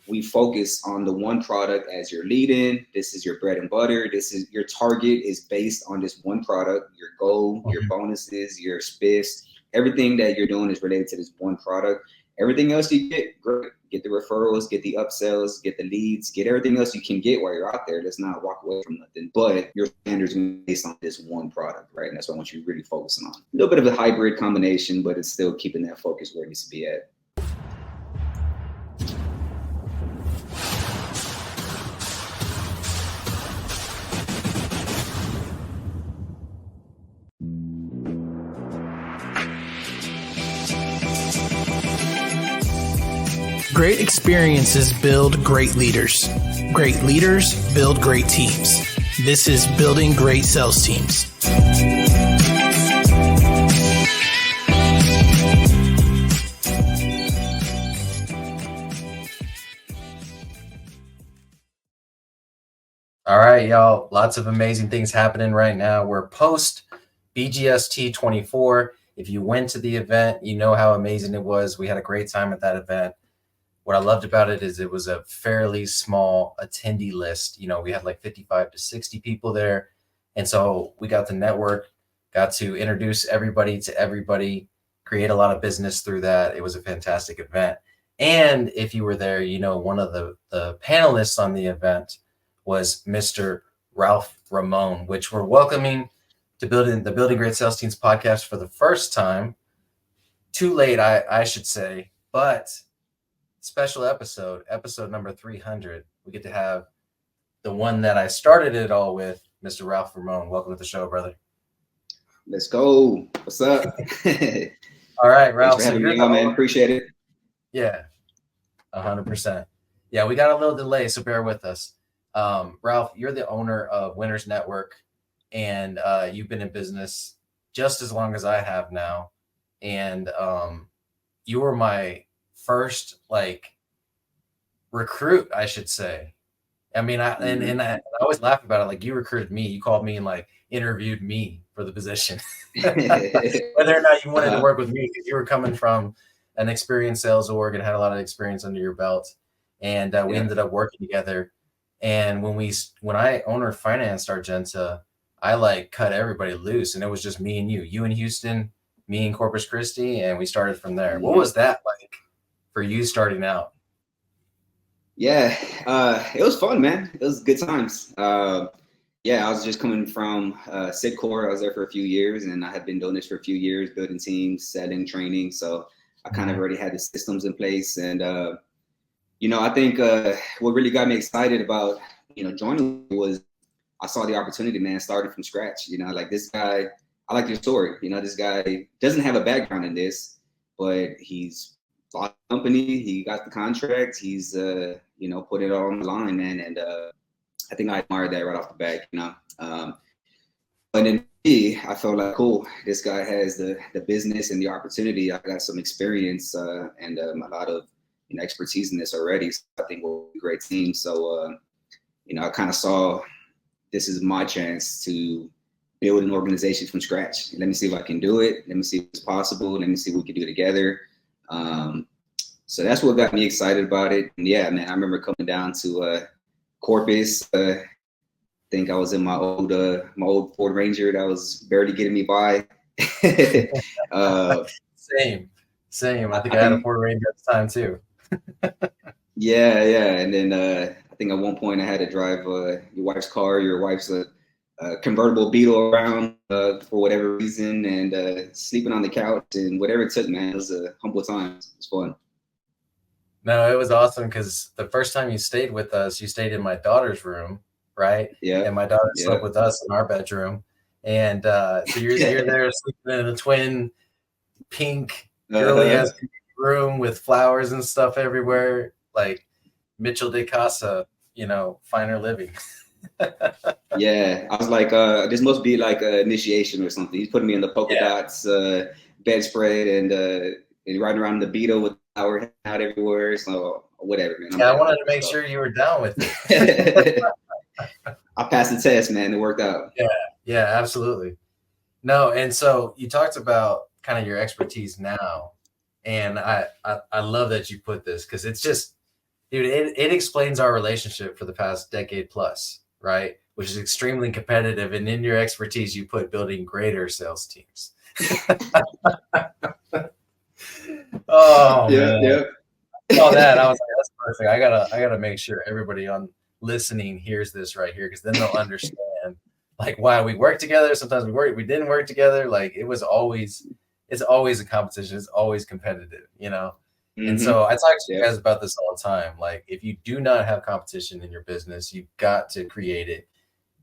we focus on the one product as your lead-in. This is your bread and butter. This is your target is based on this one product, your goal, your bonuses, your spiffs, everything that you're doing is related to this one product. Everything else you get, great. Get the referrals, get the upsells, get the leads, get everything else you can get while you're out there. Let's not walk away from nothing. But your standards are based on this one product, right? And that's what I want you to really focus on. A little bit of a hybrid combination, but it's still keeping that focus where it needs to be at. Great experiences build great leaders. Great leaders build great teams. This is Building Great Sales Teams. All right, y'all. Lots of amazing things happening right now. We're post BGST 24. If you went to the event, you know how amazing it was. We had a great time at that event. What I loved about it is it was a fairly small attendee list. You know, we had like 55 to 60 people there. And so we got to network, got to introduce everybody to everybody, create a lot of business through that. It was a fantastic event. And if you were there, you know, one of the panelists on the event was Mr. Ralph Ramon, which we're welcoming to the Building Great Sales Teams podcast for the first time. Too late, I should say, but special episode number 300. We get to have the one that I started it all with, Mr. Ralph Ramon. Welcome to the show, brother. Let's go. What's up? All right, Ralph. Thanks for having me on, man. Appreciate it. Yeah, 100%. Yeah, we got a little delay, so bear with us. Ralph, you're the owner of Winners Network, and you've been in business just as long as I have now. And you were my first recruit, I should say. I mean, and I always laugh about it. Like, you recruited me, you called me and interviewed me for the position, whether or not you wanted to work with me, because you were coming from an experienced sales org and had a lot of experience under your belt. And we ended up working together. And when I owner financed Argenta, I cut everybody loose, and it was just me and you in Houston, me in Corpus Christi, and we started from there. What was that like for you starting out? Yeah, it was fun, man. It was good times. I was just coming from Sidcore. I was there for a few years, and I had been doing this for a few years, building teams, selling, training. So I kind of already had the systems in place. And, I think what really got me excited about, joining was I saw the opportunity, man, started from scratch. This guy, I like your story. This guy doesn't have a background in this, but he's bought the company, he got the contract, he's, put it all on the line, man. And I think I admired that right off the bat, And then I felt like, cool, this guy has the business and the opportunity. I got some experience and a lot of expertise in this already. So I think we'll be a great team. So, I kind of saw this is my chance to build an organization from scratch. Let me see if I can do it. Let me see if it's possible. Let me see what we can do together. So that's what got me excited about it. And yeah, man, I remember coming down to Corpus. I think I was in my old Ford Ranger that was barely getting me by. Same. I think I had a Ford Ranger at the time too. Yeah. And then I think at one point I had to drive your wife's car, your wife's convertible Beetle around for whatever reason, and sleeping on the couch and whatever it took, man. It was a humble time. It was fun. No, it was awesome because the first time you stayed with us, you stayed in my daughter's room, right? Yeah. And my daughter slept with us in our bedroom. And so you're there sleeping in a twin pink girly ass room with flowers and stuff everywhere, like Mitchell de Casa, finer living. Yeah, I was like, this must be like an initiation or something. He's putting me in the polka dots bedspread and riding around the Beetle with power out everywhere. So whatever, man. I wanted to make sure you were down with it. I passed the test, man. It worked out. Yeah, absolutely. No, and so you talked about kind of your expertise now, and I love that you put this because it's just Dude, it explains our relationship for the past decade plus, right? Which is extremely competitive. And in your expertise, you put building greater sales teams. Oh Yeah, man. yeah. Oh, that I was like, that's perfect. I gotta make sure everybody on listening hears this right here, because then they'll understand like why we work together. Sometimes we didn't work together. Like it's always a competition. It's always competitive, you know? And Mm-hmm. so I talk to you Yep. guys about this all the time. Like, if you do not have competition in your business, you've got to create it.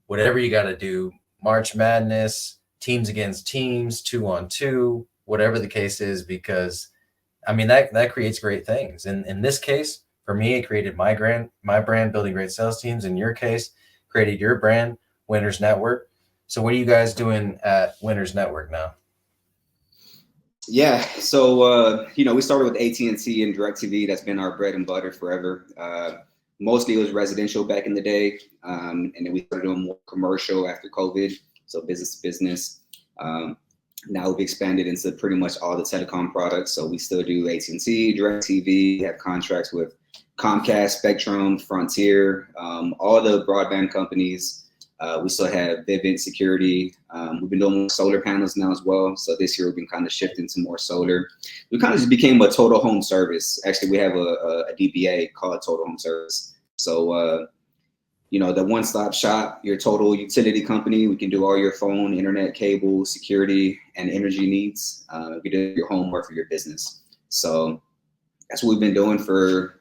Whatever you got to do, March Madness, teams against teams, 2-on-2, whatever the case is, because I mean that creates great things. And in this case, for me, it created my brand, building great sales teams. In your case, created your brand, Winners Network. So what are you guys doing at Winners Network now? Yeah. So, we started with AT&T and DirecTV. That's been our bread and butter forever. Mostly it was residential back in the day. And then we started doing more commercial after COVID. So business to business. Now we've expanded into pretty much all the telecom products. So we still do AT&T, DirecTV. We have contracts with Comcast, Spectrum, Frontier, all the broadband companies. We still have Vivint Security. We've been doing more solar panels now as well. So this year we've been kind of shifting to more solar. We kind of just became a total home service. Actually, we have a DBA called Total Home Service. So, the one-stop shop, your total utility company. We can do all your phone, internet, cable, security, and energy needs. We do your home or for your business. So that's what we've been doing for,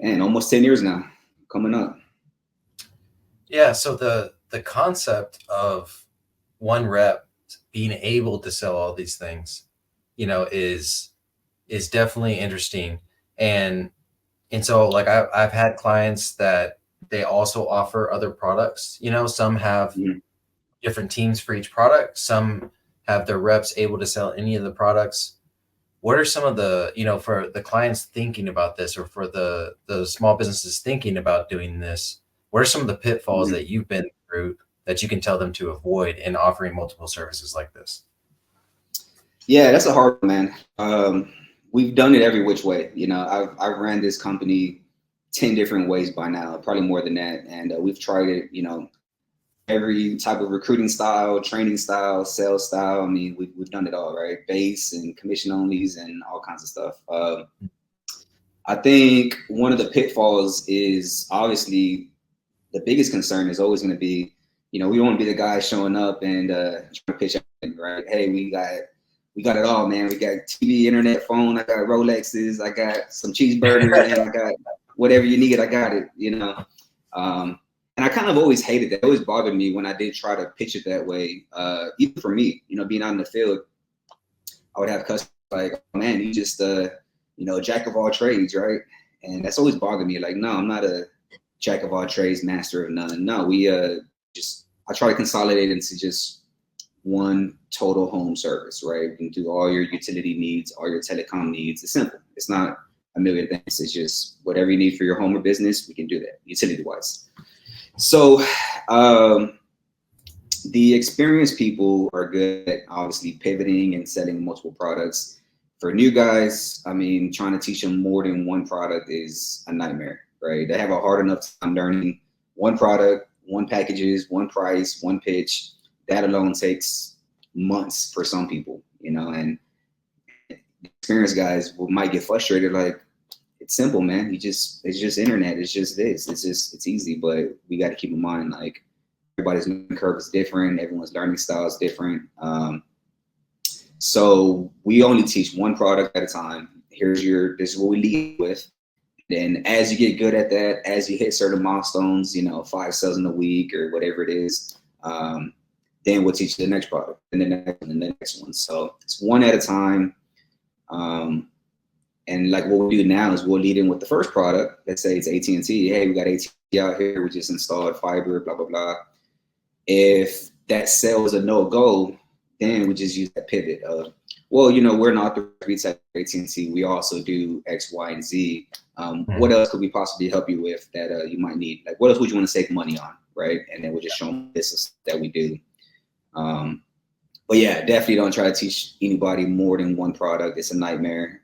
almost 10 years now, coming up. Yeah, so the concept of one rep being able to sell all these things, is definitely interesting. And so like I've had clients that they also offer other products. Some have Mhm. different teams for each product. Some have their reps able to sell any of the products. What are some of the, for the clients thinking about this, or for the small businesses thinking about doing this, what are some of the pitfalls Mhm. that you've been through that you can tell them to avoid in offering multiple services like this? Yeah, that's a hard one, man. We've done it every which way. I've ran this company 10 different ways by now, probably more than that. And we've tried it, every type of recruiting style, training style, sales style. I mean, we've done it all, right? Base and commission onlys and all kinds of stuff. I think one of the pitfalls is obviously the biggest concern is always going to be, we don't want to be the guy showing up and trying to pitch everything, right? Hey, we got it all, man. We got TV, internet, phone. I got Rolexes. I got some cheeseburgers, and I got whatever you need. I got it, and I kind of always hated that. It always bothered me when I did try to pitch it that way. Even for me, being out in the field, I would have customers like, oh, man, you just, jack of all trades, right? And that's always bothered me. Like, no, I'm not a jack of all trades, master of none. No, I try to consolidate into just one total home service, right? You can do all your utility needs, all your telecom needs. It's simple. It's not a million things. It's just whatever you need for your home or business, we can do that utility wise. So the experienced people are good at obviously pivoting and selling multiple products. For new guys, I mean, trying to teach them more than one product is a nightmare, right? They have a hard enough time learning one product, one packages, one price, one pitch. That alone takes months for some people, and experienced guys might get frustrated. Like, it's simple, man. It's just internet. It's just this. It's easy, but we got to keep in mind, like, everybody's learning curve is different. Everyone's learning style is different. So we only teach one product at a time. This is what we lead with. Then as you get good at that, as you hit certain milestones, 5 sales in a week or whatever it is, then we'll teach you the next product and the next one and the next one. So it's one at a time. And like what we do now is we'll lead in with the first product. Let's say it's AT&T. Hey, we got AT&T out here. We just installed fiber, blah, blah, blah. If that sale is a no-go, then we just use that pivot of, well, we're not the retail AT&T. We also do X, Y, and Z. What else could we possibly help you with that you might need? Like, what else would you want to save money on, right? And then we'll just show them this is that we do. But yeah, definitely don't try to teach anybody more than one product. It's a nightmare.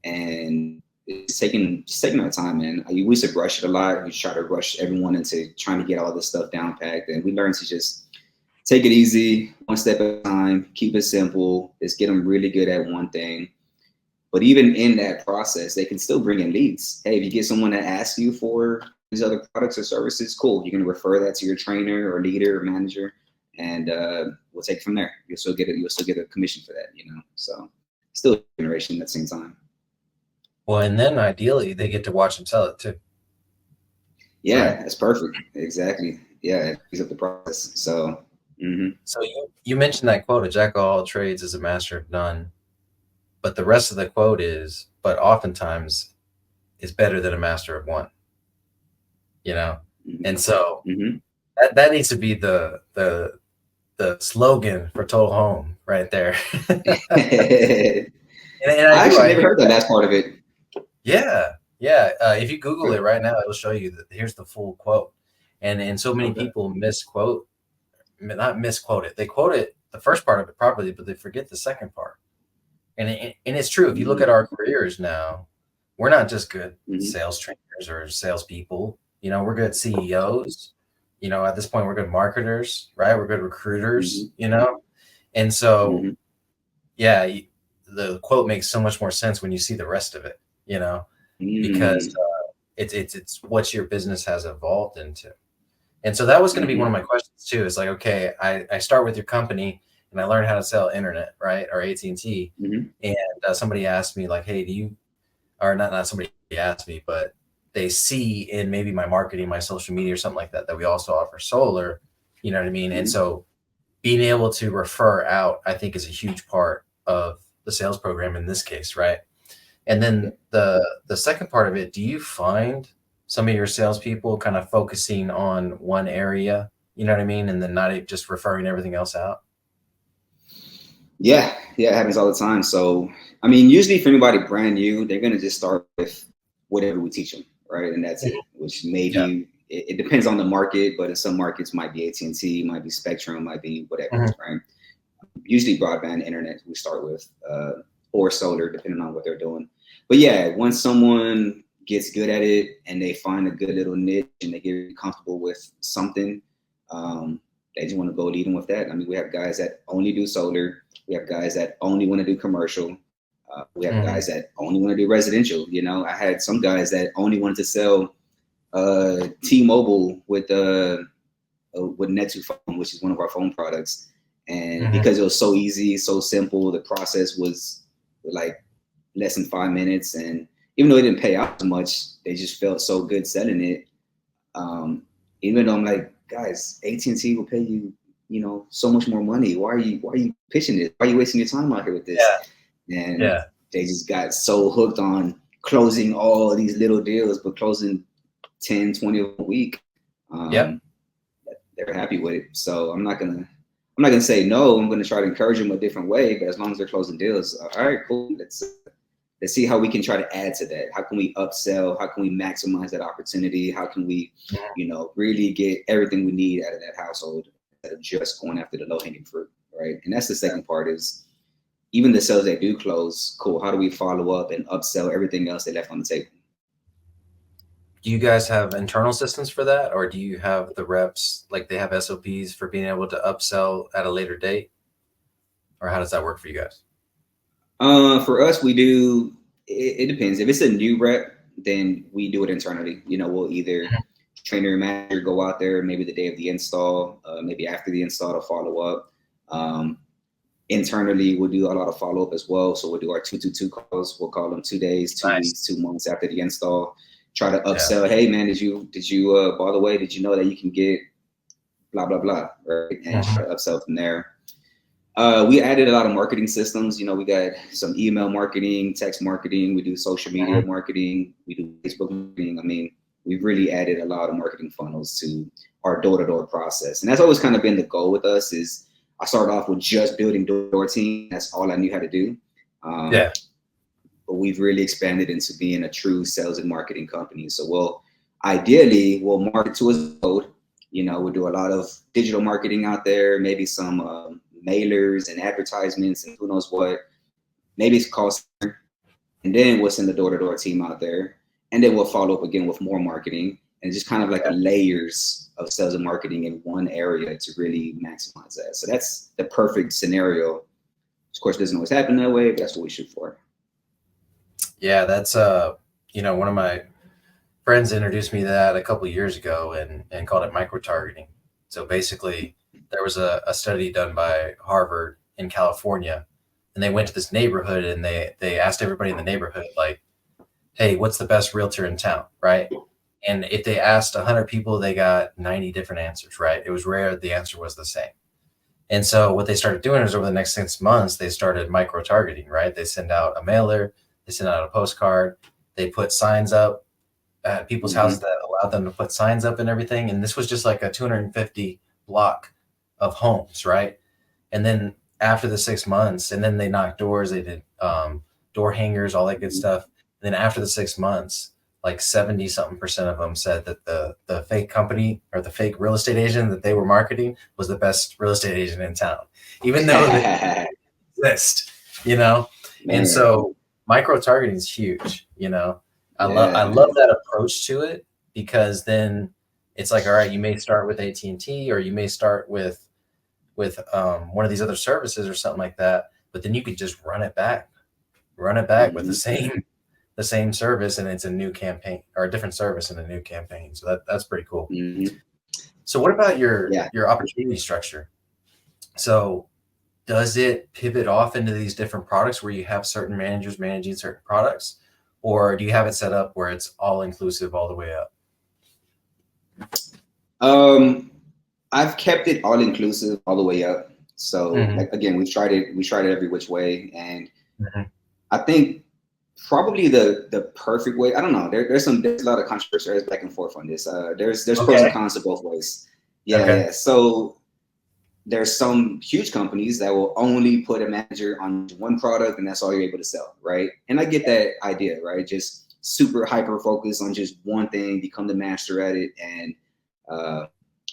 And it's taking our time, man. We used to rush it a lot. We try to rush everyone into trying to get all this stuff down packed, and we learned to just take it easy, one step at a time, keep it simple. Just get them really good at one thing. But even in that process, they can still bring in leads. Hey, if you get someone that asks you for these other products or services, cool. You can refer that to your trainer or leader or manager, and we'll take it from there. You'll still get a commission for that, you know. So still generation at the same time. Well, and then ideally they get to watch them sell it too. Yeah, right? that's perfect. Exactly. Yeah, it speeds up the process. So. So you mentioned that quote: "A jack of all trades is a master of none." But the rest of the quote is, "But oftentimes is better than a master of one." You know, and so that needs to be the slogan for Total Home right there. and I actually never heard the last part of it. Yeah. If you Google it right now, it'll show you that here's the full quote. And so many people not misquote it. They quote it the first part of it properly, but they forget the second part. And it's true. If you look at our careers now, we're not just good sales trainers or salespeople. You know, we're good CEOs. You know, at this point, we're good marketers, right? We're good recruiters. You know, and so yeah, the quote makes so much more sense when you see the rest of it. You know, because it's what your business has evolved into. And so that was going to be one of my questions too. Is like, okay, I start with your company and I learn how to sell internet, right? Or AT&T. And somebody asked me like, hey, do you, or not somebody asked me, but they see in maybe my marketing, my social media or something like that, that we also offer solar, you know what I mean? And so being able to refer out, I think is a huge part of the sales program in this case, right? And then the second part of it, do you find some of your salespeople kind of focusing on one area, you know what I mean? And then not just referring everything else out? Yeah, it happens all the time. So, I mean, usually for anybody brand new, they're going to just start with whatever we teach them, right? And that's it, which maybe it depends on the market, but in some markets might be AT&T, might be Spectrum, might be whatever, right? Usually broadband internet we start with, or solar, depending on what they're doing. But yeah, once someone gets good at it and they find a good little niche and they get comfortable with something, they just want to go lead them with that. I mean, we have guys that only do solar. We have guys that only want to do commercial. We have guys that only want to do residential. You know, I had some guys that only wanted to sell T-Mobile with Net2 phone, which is one of our phone products. And because it was so easy, so simple, the process was like less than 5 minutes. And even though it didn't pay out as much, they just felt so good selling it. Even though I'm like, guys, AT&T will pay you, you know, so much more money. Why are you pitching this? Why are you wasting your time out here with this? And they just got so hooked on closing all of these little deals, but closing 10, 20 a week. They're happy with it. So I'm not gonna say no. I'm gonna try to encourage them a different way. But as long as they're closing deals, all right, cool. Let's see how we can try to add to that. How can we upsell? How can we maximize that opportunity? How can we, you know, really get everything we need out of that household instead of just going after the low-hanging fruit, right? And that's the second part is even the sales that do close, cool. How do we follow up and upsell everything else they left on the table? Do you guys have internal systems for that? Or do you have the reps, like they have SOPs for being able to upsell at a later date? Or how does that work for you guys? For us, we do, it depends. If it's a new rep, then we do it internally. You know, we'll either trainer and manager go out there, maybe the day of the install, maybe after the install to follow up. Internally, we'll do a lot of follow up as well. So we'll do our 222 calls. We'll call them 2 days, 2 weeks, 2 months after the install. Try to upsell. Hey man, did you by the way, did you know that you can get blah blah blah, right? And try to upsell from there. We added a lot of marketing systems. You know, we got some email marketing, text marketing. We do social media marketing. We do Facebook marketing. I mean, we've really added a lot of marketing funnels to our door-to-door process. And that's always kind of been the goal with us is I started off with just building door team. That's all I knew how to do. But we've really expanded into being a true sales and marketing company. So ideally we'll market to a code. You know, we'll do a lot of digital marketing out there, maybe some mailers and advertisements and who knows what. Maybe it's call center. and then we'll send the door-to-door team out there, and then we'll follow up again with more marketing, and just kind of like layers of sales and marketing in one area to really maximize that. So that's the perfect scenario. Of course, it doesn't always happen that way, but that's what we shoot for. Yeah, that's one of my friends introduced me to that a couple of years ago and called it micro-targeting. So basically, there was a study done by Harvard in California, and they went to this neighborhood and they asked everybody in the neighborhood, like, hey, what's the best realtor in town, right? And if they asked 100 people, they got 90 different answers, right? It was rare the answer was the same. And so what they started doing is over the next 6 months, they started micro-targeting, right? They send out a mailer, they send out a postcard, they put signs up at people's houses that allowed them to put signs up and everything. And this was just like a 250 block of homes, right? And then after the 6 months, and then they knocked doors, they did door hangers, all that good stuff. And then after the 6 months, like 70-something% of them said that the fake company or the fake real estate agent that they were marketing was the best real estate agent in town, even though they exist, Man. And so micro-targeting is huge, I love that approach to it, because then it's like, all right, you may start with AT&T or you may start with one of these other services or something like that, but then you could just run it back with the same service, and it's a new campaign or a different service in a new campaign. So that's pretty cool. So what about your opportunity structure? So does it pivot off into these different products where you have certain managers managing certain products, or do you have it set up where it's all inclusive all the way up? I've kept it all inclusive all the way up. So like, again, we tried it every which way. And I think probably the perfect way, I don't know, there's a lot of controversy. There's back and forth on this. There's pros and cons to both ways. Yeah. So there's some huge companies that will only put a manager on one product and that's all you're able to sell, right? And I get that idea, right? Just super hyper focus on just one thing, become the master at it, and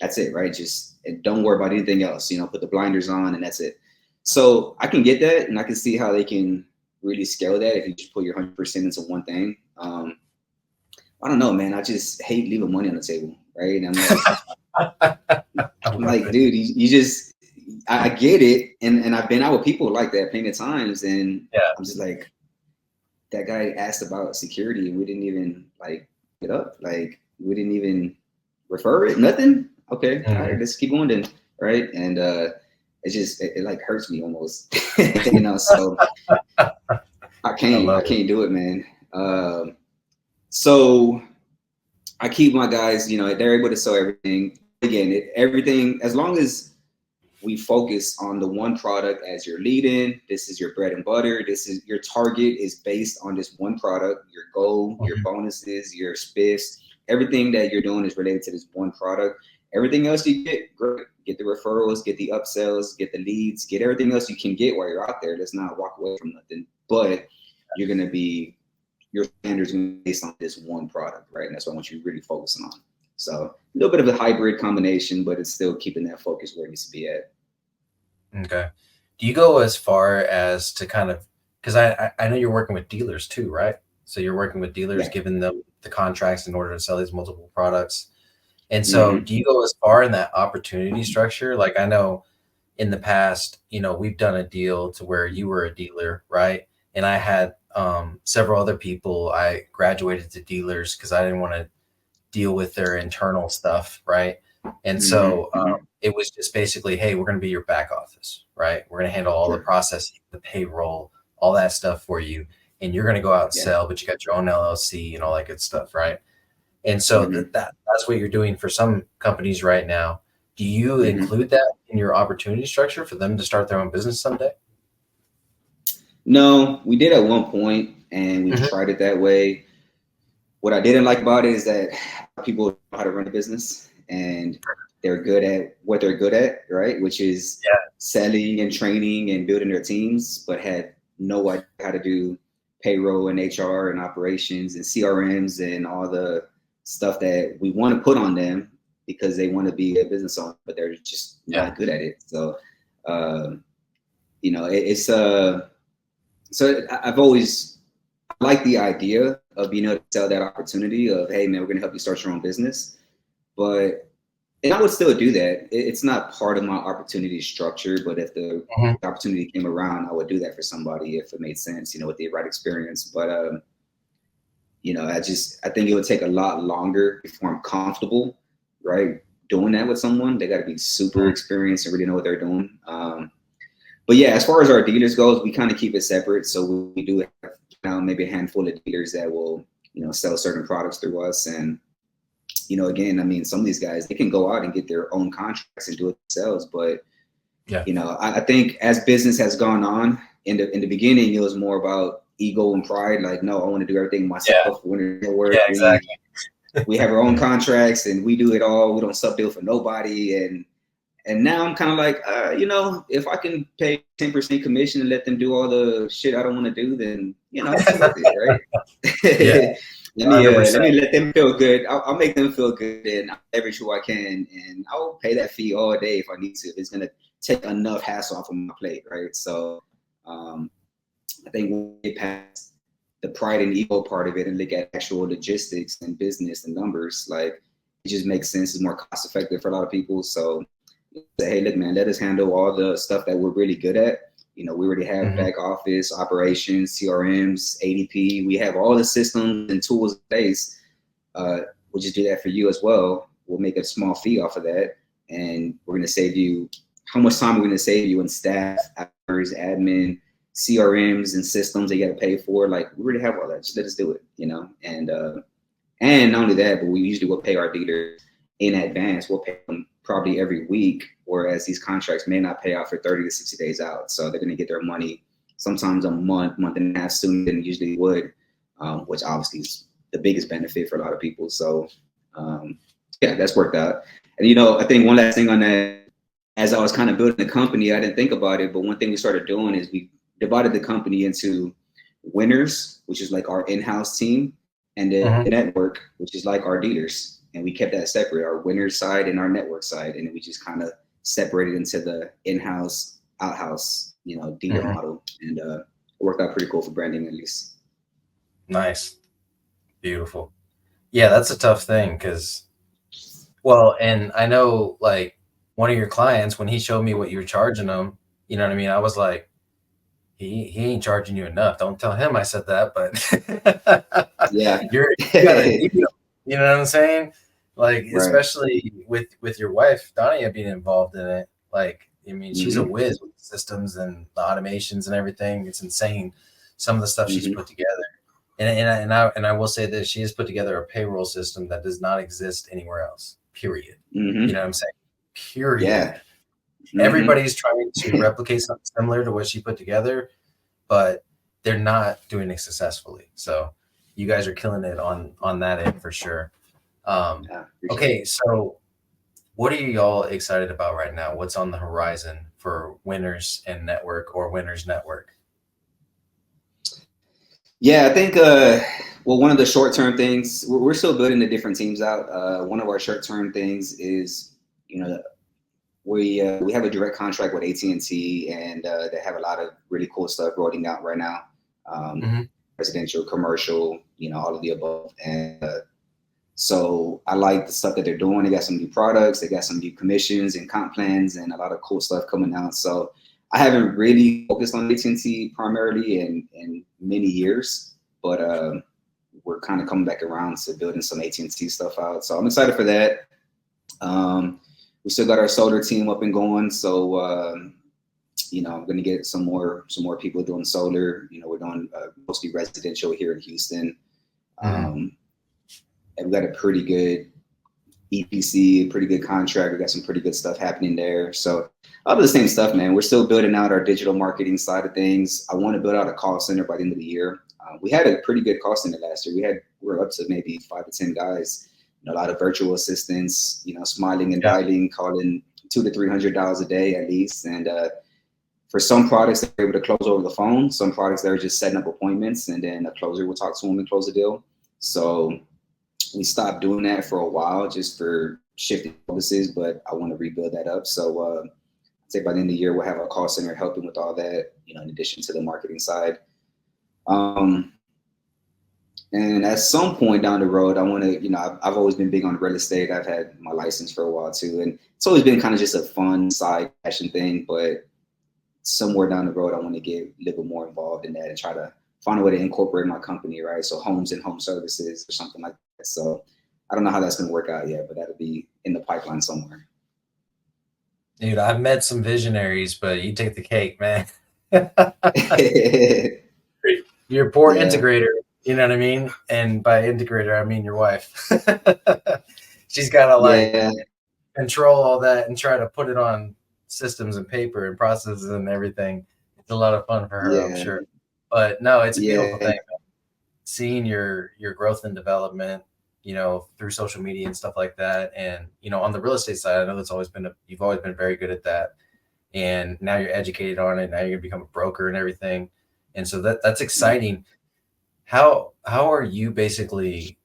that's it, right? Just don't worry about anything else, put the blinders on and that's it. So I can get that, and I can see how they can really scale that if you just put your 100% into one thing. I don't know, man. I just hate leaving money on the table, right? And I'm like, dude, you just, I get it. And I've been out with people like that plenty of times. And I'm just like, that guy asked about security and we didn't even like get up. Like, we didn't even refer it, nothing. Okay, all right, let's keep going then, right? And it just it like hurts me almost, so I can't do it, man. So I keep my guys, they're able to sell everything. Again, everything, as long as we focus on the one product as your lead-in, this is your bread and butter, this is your target is based on this one product, your goal, your bonuses, your spiffs, everything that you're doing is related to this one product. Everything else you get, great. Get the referrals, get the upsells, get the leads, get everything else you can get while you're out there. Let's not walk away from nothing. But you're going to be, your standards based on this one product, right? And that's what I want you really focusing on. So a little bit of a hybrid combination, but it's still keeping that focus where it needs to be at. Okay. Do you go as far as to kind of, because I know you're working with dealers too, right? So you're working with dealers, giving them the contracts in order to sell these multiple products. And so do you go as far in that opportunity structure? Like, I know in the past, we've done a deal to where you were a dealer, right? And I had several other people. I graduated to dealers because I didn't want to deal with their internal stuff, right? And so it was just basically, hey, we're going to be your back office, right? We're going to handle all the processing, the payroll, all that stuff for you. And you're going to go out and sell, but you got your own LLC and all that good stuff, right? And so that's what you're doing for some companies right now. Do you include that in your opportunity structure for them to start their own business someday? No, we did at one point, and we tried it that way. What I didn't like about it is that people know how to run a business, and they're good at what they're good at, right? Which is selling and training and building their teams, but had no idea how to do payroll and HR and operations and CRMs and all the stuff that we want to put on them because they want to be a business owner, but they're just not good at it. So, so I've always I like the idea of being able to sell that opportunity of, hey man, we're gonna help you start your own business. But and I would still do that. It's not part of my opportunity structure, but if the opportunity came around, I would do that for somebody if it made sense, with the right experience. But I think it would take a lot longer before I'm comfortable, right? Doing that with someone. They got to be super experienced and really know what they're doing. But yeah, as far as our dealers goes, we kind of keep it separate. So we do have maybe a handful of dealers that will, sell certain products through us. And again, I mean, some of these guys, they can go out and get their own contracts and do it themselves. But, I think as business has gone on, in the beginning, it was more about ego and pride. Like, no, I want to do everything myself. We want to work. Yeah, exactly. We have our own contracts and we do it all. We don't sub deal for nobody. And now I'm kind of like, if I can pay 10% commission and let them do all the shit I don't want to do, then, it's worth it, right? Let me let them feel good. I'll make them feel good, and I'll leverage who I can, and I'll pay that fee all day if I need to. If it's gonna take enough hassle off of my plate, right? So, I think when we get past the pride and ego part of it and look at actual logistics and business and numbers, like it just makes sense. It's more cost effective for a lot of people. So, say, hey, look, man, let us handle all the stuff that we're really good at. We already have back office, operations, CRMs, ADP. We have all the systems and tools in place. We'll just do that for you as well. We'll make a small fee off of that. And we're going to save you, how much time we're going to save you in staff, hours, admin, CRMs, and systems that you got to pay for. Like, we already have all that. Just let us do it, And not only that, but we usually will pay our dealers in advance. We'll pay them probably every week, whereas these contracts may not pay out for 30 to 60 days out. So they're going to get their money sometimes a month and a half sooner than usually would, which obviously is the biggest benefit for a lot of people. So that's worked out. And, I think one last thing on that, as I was kind of building the company, I didn't think about it, but one thing we started doing is we divided the company into winners, which is like our in-house team, and then the network, which is like our dealers. And we kept that separate, our winners side and our network side. And we just kind of separated into the in-house, out-house, dealer model. And it worked out pretty cool for branding, at least. Nice. Beautiful. Yeah, that's a tough thing because, and I know like one of your clients, when he showed me what you were charging him, you know what I mean? I was like, he ain't charging you enough. Don't tell him I said that, but yeah, you gotta, you know what I'm saying? Like, right. Especially with your wife, Dania, being involved in it. Like, I mean, she's a whiz with systems and the automations and everything. It's insane. Some of the stuff she's put together. And I will say this, she has put together a payroll system that does not exist anywhere else, period. You know what I'm saying? Period. Yeah. Everybody's trying to replicate something similar to what she put together, but they're not doing it successfully. So you guys are killing it on that end for sure. Okay, so what are y'all excited about right now? What's on the horizon for Winners and Network or Winners Network? Yeah, I think one of the short-term things, we're still building the different teams out. One of our short-term things is, we have a direct contract with AT&T, and they have a lot of really cool stuff rolling out right now. Residential, commercial, all of the above. And so I like the stuff that they're doing. They got some new products, they got some new commissions and comp plans, and a lot of cool stuff coming out. So I haven't really focused on AT&T primarily in many years, but we're kind of coming back around to building some AT&T stuff out. So I'm excited for that. We still got our solar team up and going. So, I'm going to get some more people doing solar. We're doing mostly residential here in Houston. And we got a pretty good EPC, pretty good contract. We got some pretty good stuff happening there. So all of the same stuff, man. We're still building out our digital marketing side of things. I want to build out a call center by the end of the year. We had a pretty good call center last year. We're up to maybe 5 to 10 guys. A lot of virtual assistants, smiling and dialing, calling $200 to $300 a day at least. And for some products, they're able to close over the phone. Some products, they're just setting up appointments, and then a closer will talk to them and close the deal. So we stopped doing that for a while just for shifting focuses, but I want to rebuild that up. So I'd say by the end of the year, we'll have a call center helping with all that, in addition to the marketing side. And at some point down the road, I want to, I've always been big on real estate. I've had my license for a while too. And it's always been kind of just a fun side passion thing. But somewhere down the road, I want to get a little bit more involved in that and try to find a way to incorporate my company, right? So homes and home services or something like that. So I don't know how that's going to work out yet, but that'll be in the pipeline somewhere. Dude, I've met some visionaries, but you take the cake, man. You're a poor integrator, you know what I mean? And by integrator, I mean your wife. She's got to control all that and try to put it on systems and paper and processes and everything. It's a lot of fun for her, I'm sure. But no, it's a beautiful thing. Seeing your growth and development, through social media and stuff like that. And, on the real estate side, I know you've always been very good at that. And now you're educated on it. Now you're gonna become a broker and everything. And so that's exciting. How are you basically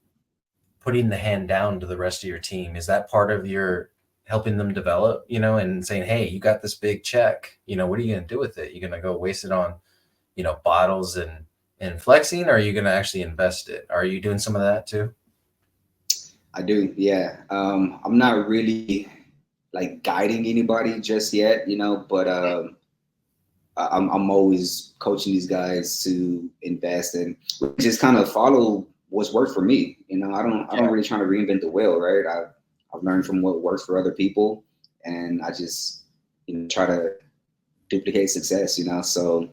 putting the hand down to the rest of your team? Is that part of your helping them develop, and saying, hey, you got this big check, what are you going to do with it? You're going to go waste it on, bottles and flexing, or are you going to actually invest it? Are you doing some of that too? I do. Yeah. I'm not really like guiding anybody just yet, but I'm always coaching these guys to invest and just kind of follow what's worked for me. I don't really try to reinvent the wheel, right? I've learned from what works for other people, and I just try to duplicate success. So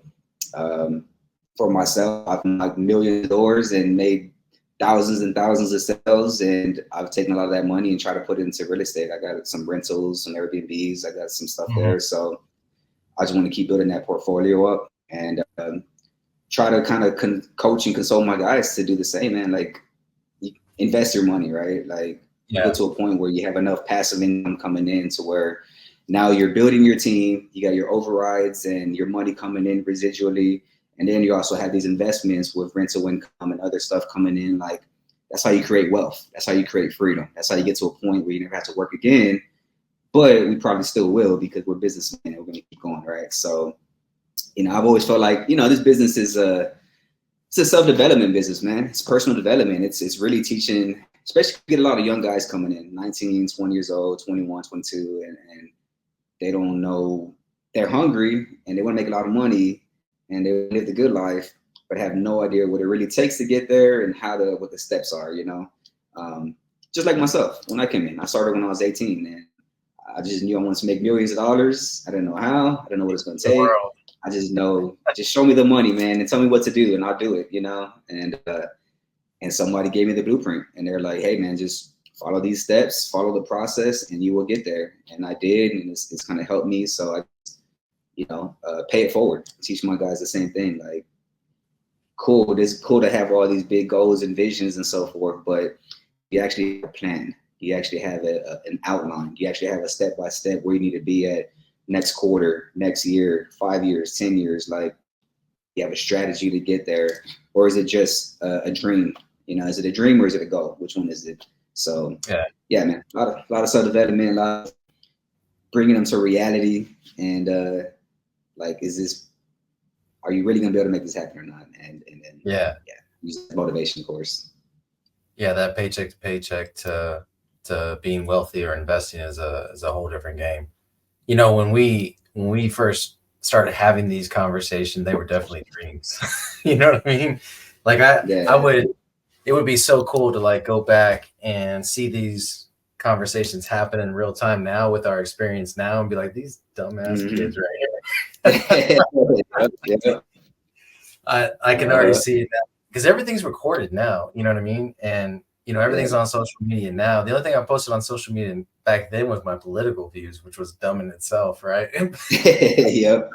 for myself, I've knocked millions of doors and made thousands and thousands of sales, and I've taken a lot of that money and tried to put it into real estate. I got some rentals, some Airbnbs, I got some stuff there. So I just want to keep building that portfolio up and try to kind of coach and console my guys to do the same, man. Like, invest your money, right? Like, get to a point where you have enough passive income coming in to where now you're building your team, you got your overrides and your money coming in residually. And then you also have these investments with rental income and other stuff coming in. Like, that's how you create wealth. That's how you create freedom. That's how you get to a point where you never have to work again. But we probably still will, because we're businessmen and we're going to keep going, right? So, I've always felt like, this business is it's a self-development business, man. It's personal development. It's really teaching, especially get a lot of young guys coming in, 19, 20 years old, 21, 22, and they don't know, they're hungry and they want to make a lot of money and they live the good life, but have no idea what it really takes to get there and what the steps are, just like myself. When I came in, I started when I was 18, and I just knew I wanted to make millions of dollars. I didn't know how. I didn't know what it's going to take. I just know, just show me the money, man, and tell me what to do, and I'll do it, And somebody gave me the blueprint, and they're like, hey, man, just follow these steps, follow the process, and you will get there. And I did, and it's kind of helped me. So I, pay it forward. Teach my guys the same thing. Like, cool, it's cool to have all these big goals and visions and so forth, but you actually have a plan. You actually have an outline. You actually have a step-by-step where you need to be at next quarter, next year, 5 years, 10 years. Like, you have a strategy to get there, or is it just a dream? Is it a dream or is it a goal? Which one is it? So yeah, man, a lot of self-development, a lot of bringing them to reality, and are you really gonna be able to make this happen or not? And then use motivation, of course. Yeah, that paycheck to paycheck to being wealthy or investing is a whole different game. When we first started having these conversations, they were definitely dreams. You know what I mean? Like, it would be so cool to like go back and see these conversations happen in real time now with our experience now and be like, these dumbass kids right here. I can already see that, because everything's recorded now, you know what I mean? And everything's on social media now. The only thing I posted on social media back then was my political views, which was dumb in itself, right? Yep.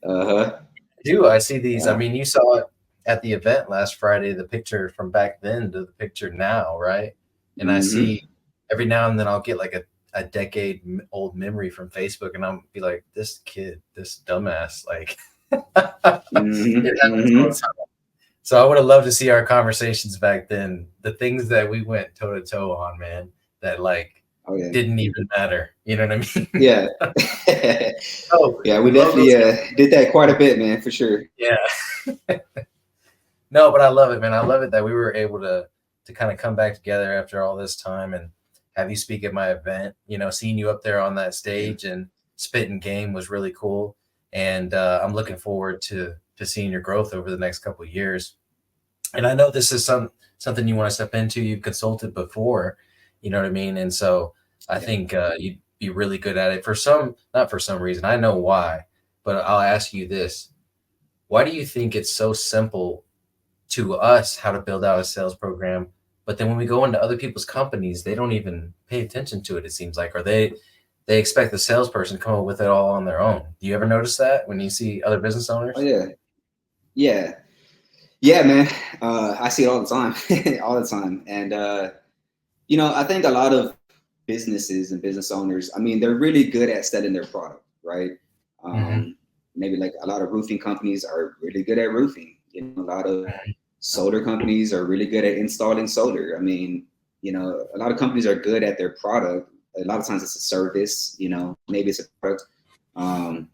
I see these. I mean, you saw it at the event last Friday, the picture from back then to the picture now, right? And I see every now and then I'll get like a decade old memory from Facebook, and I'll be like, this kid, this dumbass, like. So I would have loved to see our conversations back then, the things that we went toe to toe on, man, that like didn't even matter. You know what I mean? Yeah. Yeah, we definitely did that quite a bit, man, for sure. Yeah. No, but I love it, man. I love it that we were able to kind of come back together after all this time and have you speak at my event. You know, seeing you up there on that stage and spitting game was really cool. And I'm looking forward to seeing your growth over the next couple of years. And I know this is something you want to step into. You've consulted before, you know what I mean? And so I think you'd be really good at it not for some reason. I know why, but I'll ask you this. Why do you think it's so simple to us how to build out a sales program, but then when we go into other people's companies, they don't even pay attention to it, it seems like, or they expect the salesperson to come up with it all on their own? Do you ever notice that when you see other business owners? Oh yeah, man. I see it all the time, all the time. And I think a lot of businesses and business owners, I mean, they're really good at selling their product, right? Maybe like a lot of roofing companies are really good at roofing. A lot of solar companies are really good at installing solar. I mean, a lot of companies are good at their product. A lot of times it's a service, maybe it's a product. But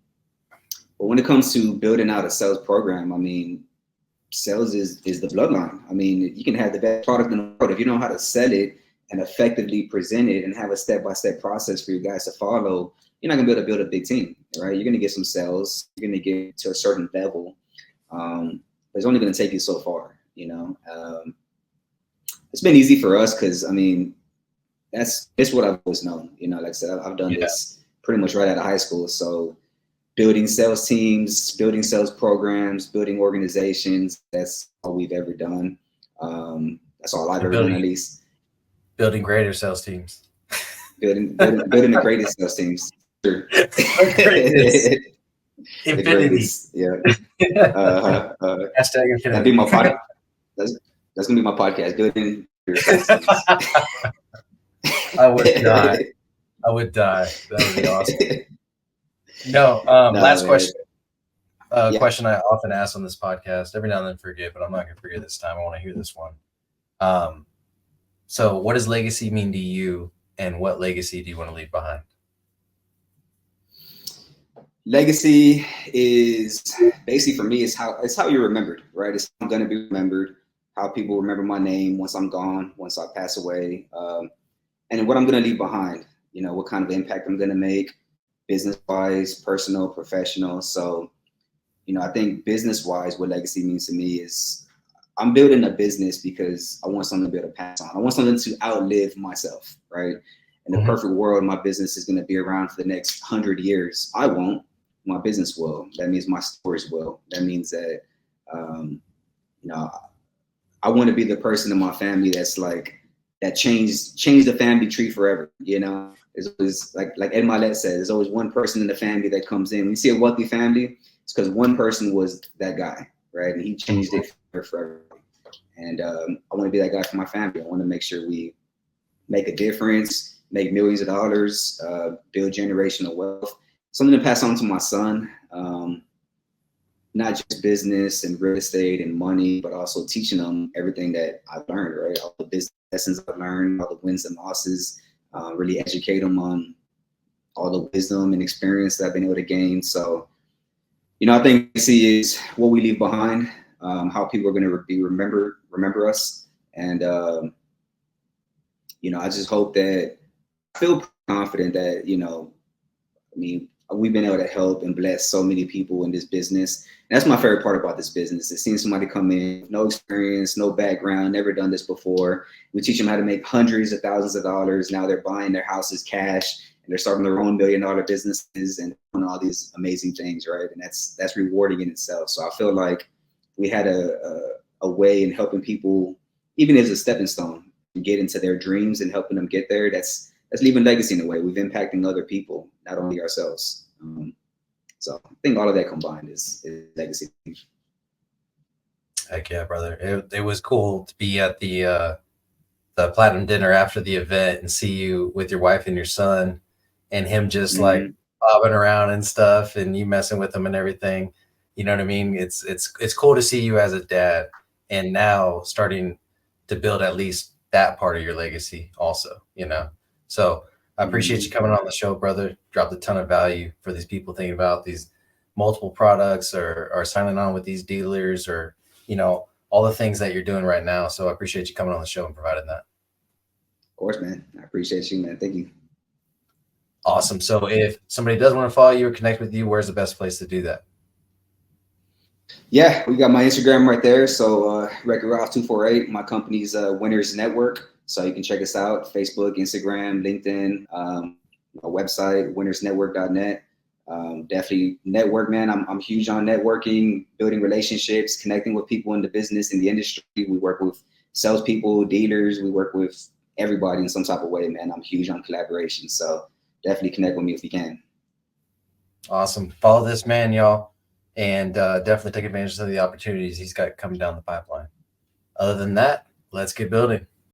when it comes to building out a sales program, I mean, sales is the bloodline. I mean, you can have the best product in the world. If you know how to sell it and effectively present it and have a step-by-step process for you guys to follow, you're not gonna be able to build a big team, right? You're gonna get some sales, you're gonna get to a certain level. But it's only gonna take you so far, It's been easy for us because, I mean, it's what I've always known. Like I said, I've done this pretty much right out of high school. So building sales teams, building sales programs, building organizations, that's all we've ever done. That's all I've ever done, at least. Building greater sales teams. Building the greatest sales teams. Sure. Infinity. Yeah. Hashtag infinity. That'd be my podcast. That's gonna be my podcast. Building your sales teams. I would die. That would be awesome. No, last man. Question. Question I often ask on this podcast. Every now and then forget, but I'm not gonna forget this time. I want to hear this one. So what does legacy mean to you, and what legacy do you want to leave behind? Legacy is basically, for me, it's how you're remembered, right? It's how I'm gonna be remembered, how people remember my name once I'm gone, once I pass away, and what I'm gonna leave behind. What kind of impact I'm gonna make, business-wise, personal, professional. So, I think business-wise, what legacy means to me is I'm building a business because I want something to be able to pass on. I want something to outlive myself, right? In the perfect world, my business is going to be around for the next 100 years. I won't. My business will. That means my stories will. That means that, I want to be the person in my family that's like, that changed the family tree forever. It's always like Ed Milet said, there's always one person in the family that comes in. When you see a wealthy family, it's because one person was that guy, right? And he changed it forever. And I want to be that guy for my family. I want to make sure we make a difference, make millions of dollars, build generational wealth, something to pass on to my son. Not just business and real estate and money, but also teaching them everything that I've learned, right? All the business lessons I've learned, all the wins and losses, really educate them on all the wisdom and experience that I've been able to gain. So, I think legacy is what we leave behind, how people are going to remember us. And, I just hope that, I feel confident that, we've been able to help and bless so many people in this business. And that's my favorite part about this business, is seeing somebody come in, no experience, no background, never done this before. We teach them how to make hundreds of thousands of dollars. Now they're buying their houses cash, and they're starting their own $1 billion businesses and doing all these amazing things, right? And that's rewarding in itself. So I feel like we had a way in helping people, even as a stepping stone, to get into their dreams and helping them get there. That's leaving legacy in a way. We've impacting other people, not only ourselves. So I think all of that combined is legacy. Heck yeah, brother. It was cool to be at the platinum dinner after the event and see you with your wife and your son, and him just like bobbing around and stuff, and you messing with him and everything. You know what I mean? It's cool to see you as a dad, and now starting to build at least that part of your legacy also, So I appreciate you coming on the show, brother. Dropped a ton of value for these people thinking about these multiple products or signing on with these dealers, or, all the things that you're doing right now. So I appreciate you coming on the show and providing that. Of course, man. I appreciate you, man. Thank you. Awesome. So if somebody does want to follow you or connect with you, where's the best place to do that? Yeah, we got my Instagram right there. So Record Ralph 248, my company's Winners Network. So you can check us out: Facebook, Instagram, LinkedIn, our website, winnersnetwork.net. Definitely network, man. I'm huge on networking, building relationships, connecting with people in the business, in the industry. We work with salespeople, dealers. We work with everybody in some type of way, man. I'm huge on collaboration. So definitely connect with me if you can. Awesome. Follow this man, y'all, and definitely take advantage of the opportunities he's got coming down the pipeline. Other than that, let's get building.